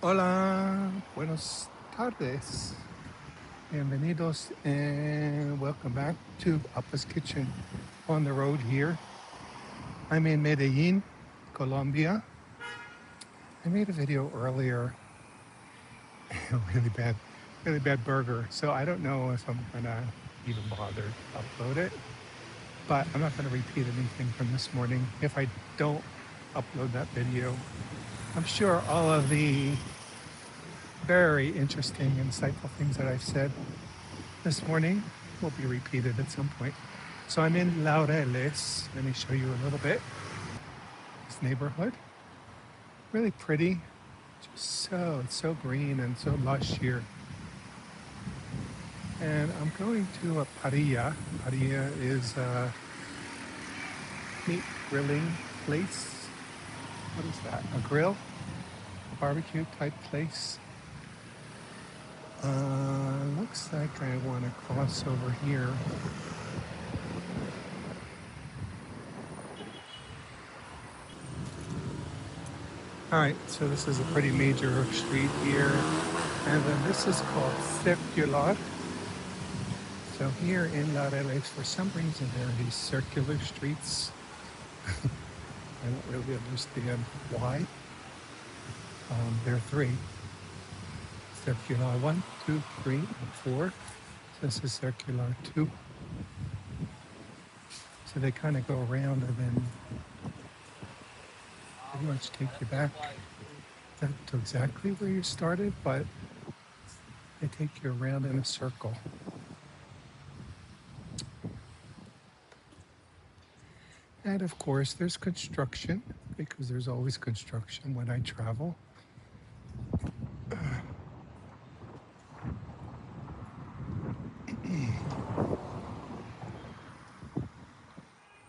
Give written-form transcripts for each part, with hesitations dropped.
Hola, buenos tardes. Bienvenidos and welcome back to Papa's Kitchen on the road here. I'm in Medellin, Colombia. I made a video earlier, a really bad burger. So I don't know if I'm gonna even bother to upload it, but I'm not gonna repeat anything from this morning. If I don't upload that video, I'm sure all of the very interesting, insightful things that I've said this morning will be repeated at some point. So I'm in Laureles. Let me show you a little bit. This neighborhood, really pretty. It's so green and so lush here. And I'm going to a parrilla. Parrilla is a meat grilling place. What is that? A grill? A barbecue type place. Looks like I want to cross over here. All right, so this is a pretty major street here. And then this is called Circular. So here in Laureles, for some reason, there are these circular streets. I don't really understand why. There are three. Circular 1, 2, 3, and 4. So this is Circular 2. So they kind of go around and then pretty much take you back to exactly where you started, but they take you around in a circle. And of course, there's construction because there's always construction when I travel.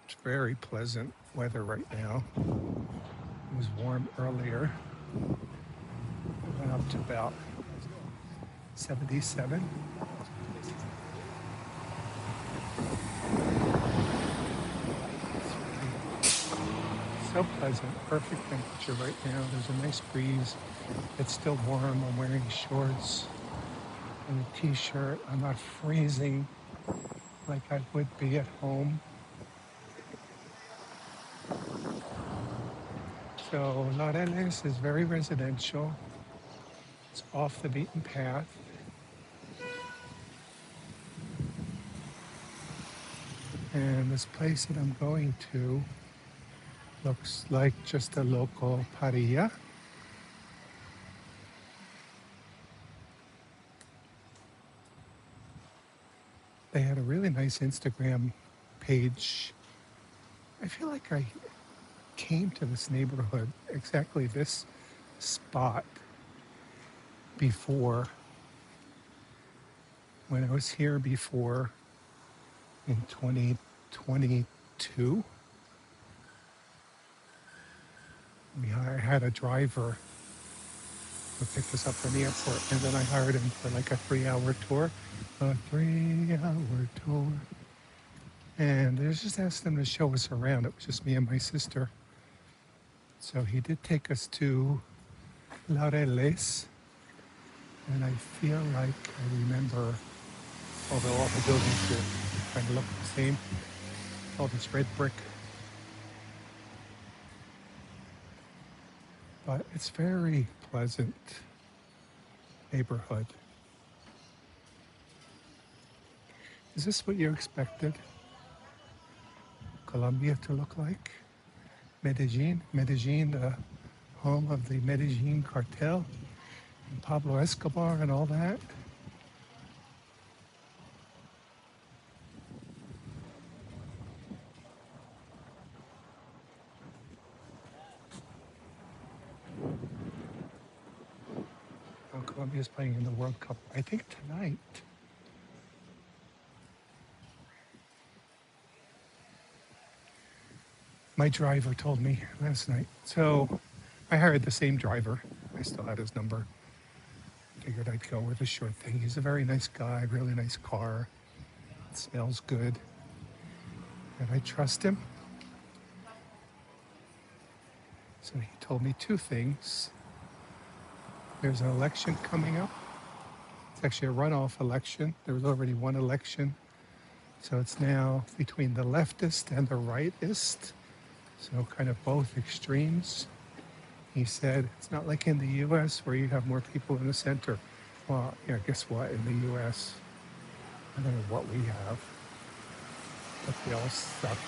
It's very pleasant weather right now. It was warm earlier. It went up to about 77. So pleasant, perfect temperature right now. There's a nice breeze. It's still warm. I'm wearing shorts and a t-shirt. I'm not freezing like I would be at home. So Laureles is very residential. It's off the beaten path. And this place that I'm going to looks like just a local parrilla. They had a really nice Instagram page. I feel like I came to this neighborhood, exactly this spot, before, when I was here before in 2022. I had a driver who picked us up from the airport, and then I hired him for like a 3-hour tour. A 3-hour tour. And I just asked him to show us around. It was just me and my sister. So he did take us to Laureles, and I feel like I remember, although all the buildings here kind of look the same, all this red brick. But it's very pleasant neighborhood. Is this what you expected Colombia to look like? Medellin, the home of the Medellin cartel, and Pablo Escobar and all that. Oh, Colombia's playing in the World Cup, I think tonight. My driver told me last night. So I hired the same driver. I still had his number. Figured I'd go with a short thing. He's a very nice guy, really nice car. It smells good. And I trust him. So he told me two things. There's an election coming up. It's actually a runoff election. There was already one election. So it's now between the leftist and the rightist. So kind of both extremes. He said it's not like in the US where you have more people in the center. Well, yeah, guess what? In the US, I don't know what we have, but they all suck.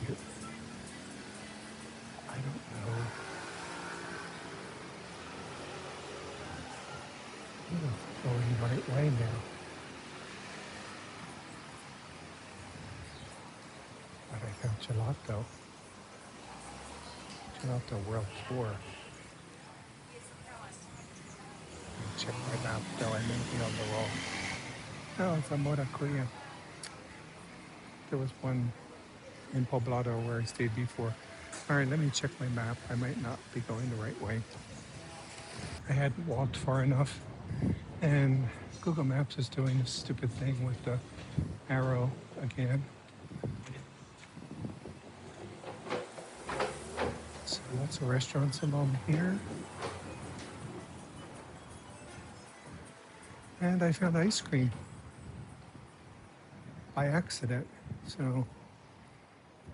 Cute. I don't know. I'm going the right way now. But I got gelato. Gelato World Tour. Check my map though, I may be on the wrong. Oh, it's a Moracuya. There was one in Poblado where I stayed before. All right, let me check my map. I might not be going the right way. I hadn't walked far enough, and Google Maps is doing this stupid thing with the arrow again. So lots of restaurants along here. And I found ice cream by accident. So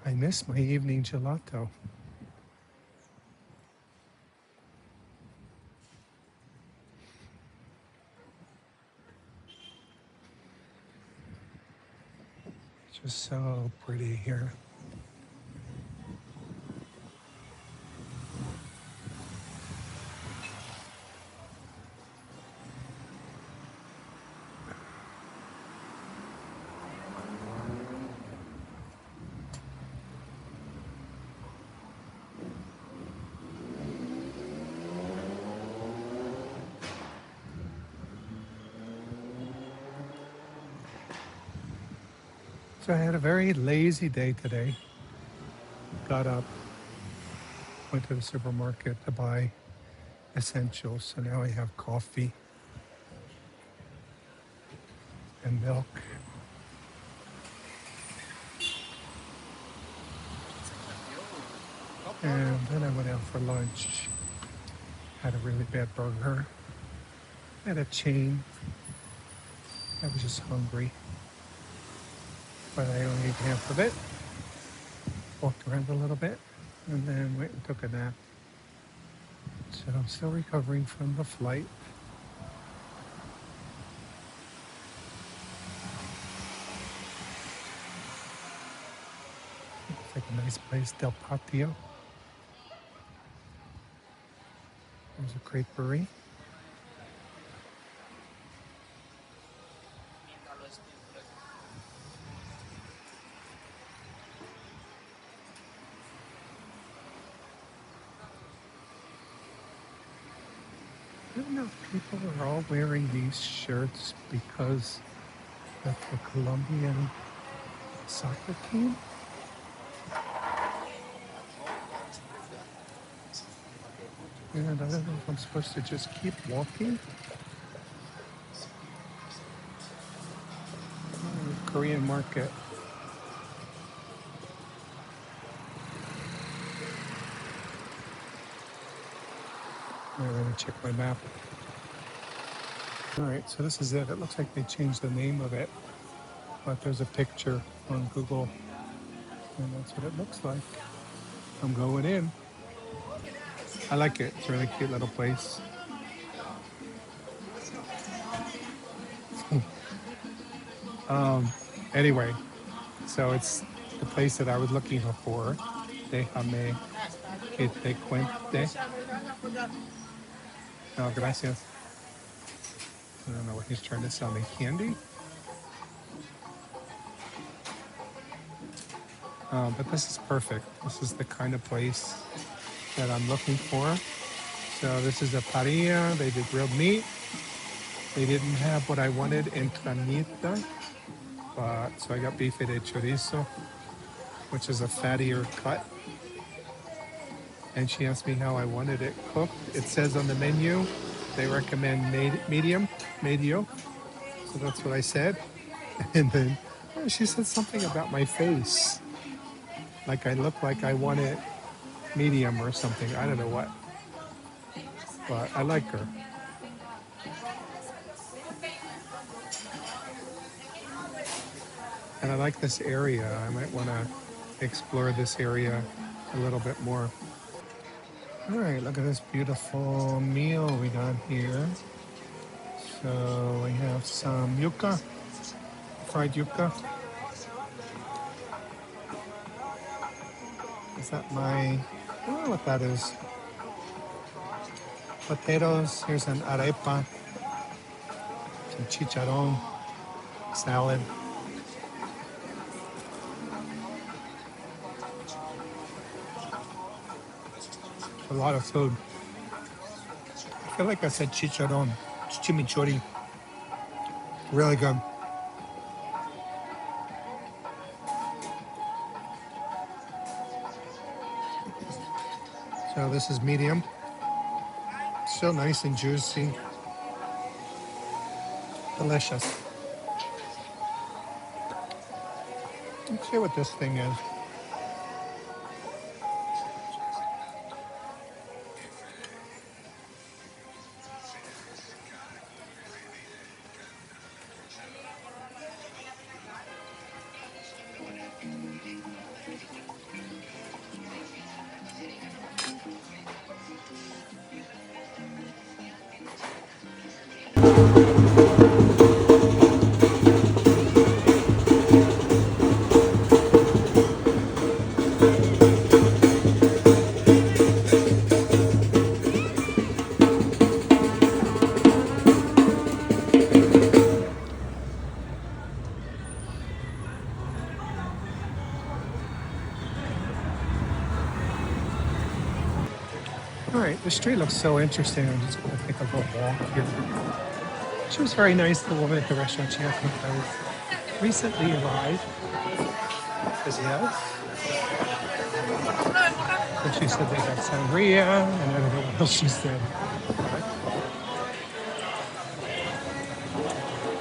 I missed my evening gelato. It's just so pretty here. So I had a very lazy day today. Got up, went to the supermarket to buy essentials. So now I have coffee and milk. And then I went out for lunch. Had a really bad burger at a chain. I was just hungry. But I only ate half of it. Walked around a little bit and then went and took a nap. So I'm still recovering from the flight. It's like a nice place, Del Patio. There's a creperie. I don't know if people are all wearing these shirts because of the Colombian soccer team. And I don't know if I'm supposed to just keep walking. Korean market. I'm going to check my map. All right, so this is it. It looks like they changed the name of it, but there's a picture on Google, and that's what it looks like. I'm going in. I like it. It's a really cute little place. Anyway, so it's the place that I was looking for. Dejeme Q Te Cuente. No, gracias. I don't know what he's trying to sell me. Candy? But this is perfect. This is the kind of place that I'm looking for. So this is a parrilla. They did grilled meat. They didn't have what I wanted in carnita, but so I got Bife de Chorizo, which is a fattier cut. And she asked me how I wanted it cooked. It says on the menu they recommend medio. So that's what I said. And then she said something about my face. Like I look like I want it medium or something. I don't know what. But I like her. And I like this area. I might want to explore this area a little bit more. All right, look at this beautiful meal we got here. So we have some yuca, fried yuca. Is that my, I don't know what that is. Potatoes, here's an arepa, some chicharron, salad. A lot of food. I feel like I said chicharron. It's chimichurri. Really good. So this is medium. So nice and juicy. Delicious. Let's see what this thing is. All right, the street looks so interesting. I'm just going to take a little walk here. She was very nice, the woman at the restaurant. She asked me if I was recently arrived. I said yes. And she said they got sangria, and I don't know what else she said.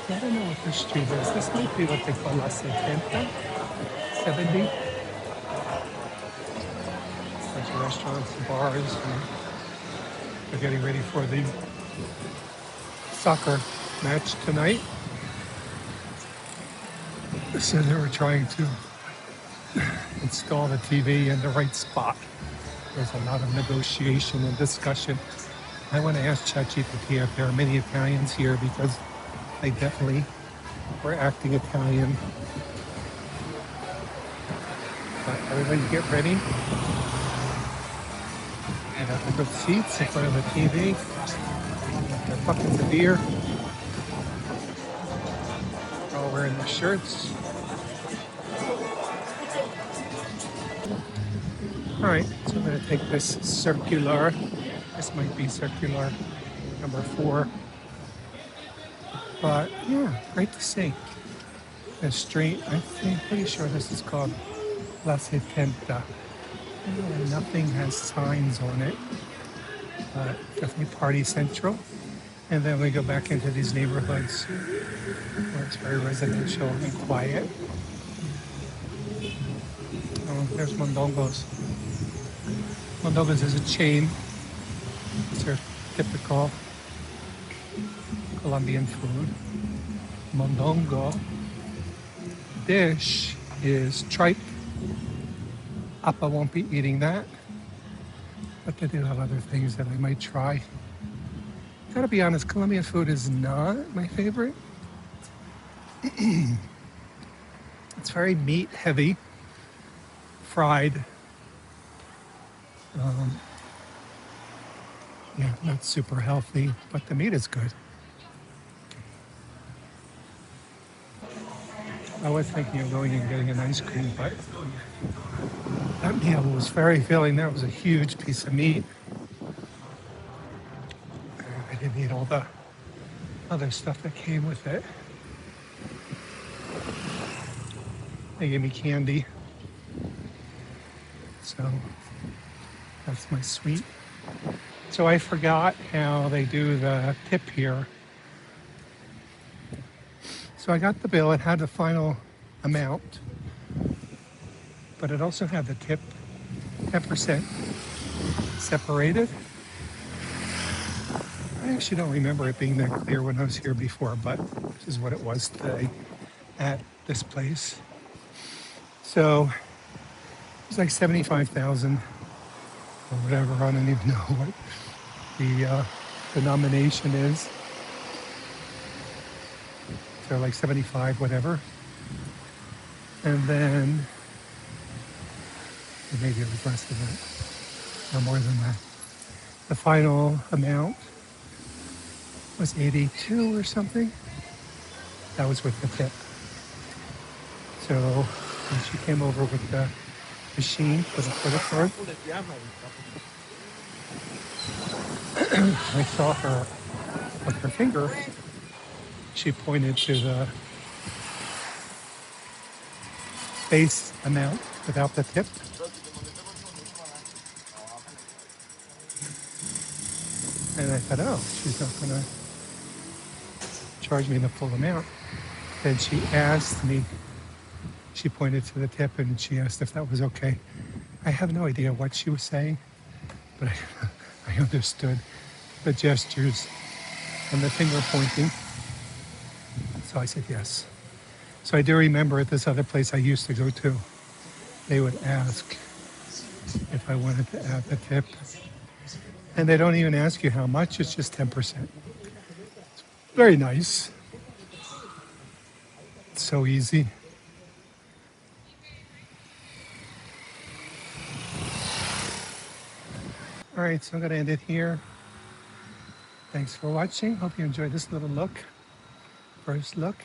I don't know what this street is. This might be what they call La 70. 70. It's a bunch of restaurants, bars, and they're getting ready for the soccer match tonight. So they were trying to install the TV in the right spot. There's a lot of negotiation and discussion. I want to ask ChatGPT if there are many Italians here because they definitely were acting Italian. But everybody get ready. They have the good seats in front of the TV. Their buckets of beer. They're all wearing their shirts. All right, so I'm going to take this circular. This might be circular number 4. But yeah, great to see. The street, I think, pretty sure this is called La 70. Nothing has signs on it, but definitely party central. And then we go back into these neighborhoods where it's very residential and quiet. Oh, there's Mondongos. Mondongos is a chain. It's their typical Colombian food. Mondongo dish is tripe. Appa won't be eating that, but they do have other things that I might try. Gotta be honest, Colombian food is not my favorite. It's very meat heavy, fried. Yeah, not super healthy, but the meat is good. I was thinking of going and getting an ice cream, but that meal was very filling. That was a huge piece of meat. I didn't eat all the other stuff that came with it. They gave me candy. So that's my sweet. So I forgot how they do the tip here. So I got the bill. It had the final amount, but it also had the tip 10% separated. I actually don't remember it being that clear when I was here before, but this is what it was today at this place. So it was like 75,000 or whatever. I don't even know what the denomination is. So like 75, whatever. And then maybe it was less than that or more than that. The final amount was 82 or something. That was with the tip. So when she came over with the machine for the credit card, I saw her with her finger. She pointed to the base amount without the tip. And I thought, oh, she's not going to charge me the full amount. Then she asked me, she pointed to the tip and she asked if that was okay. I have no idea what she was saying, but I understood the gestures and the finger pointing. So I said yes. So I do remember at this other place I used to go to, they would ask if I wanted to add the tip. And they don't even ask you how much, it's just 10%. It's very nice. It's so easy. All right, so I'm going to end it here. Thanks for watching. Hope you enjoyed this little look. First look.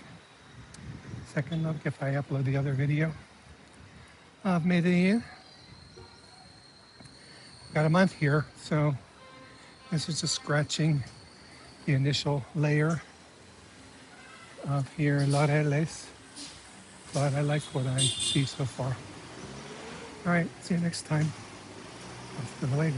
Second look if I upload the other video of Medellin. Got a month here, so this is just scratching the initial layer of here in Laureles. But I like what I see so far. All right, see you next time. Hasta luego.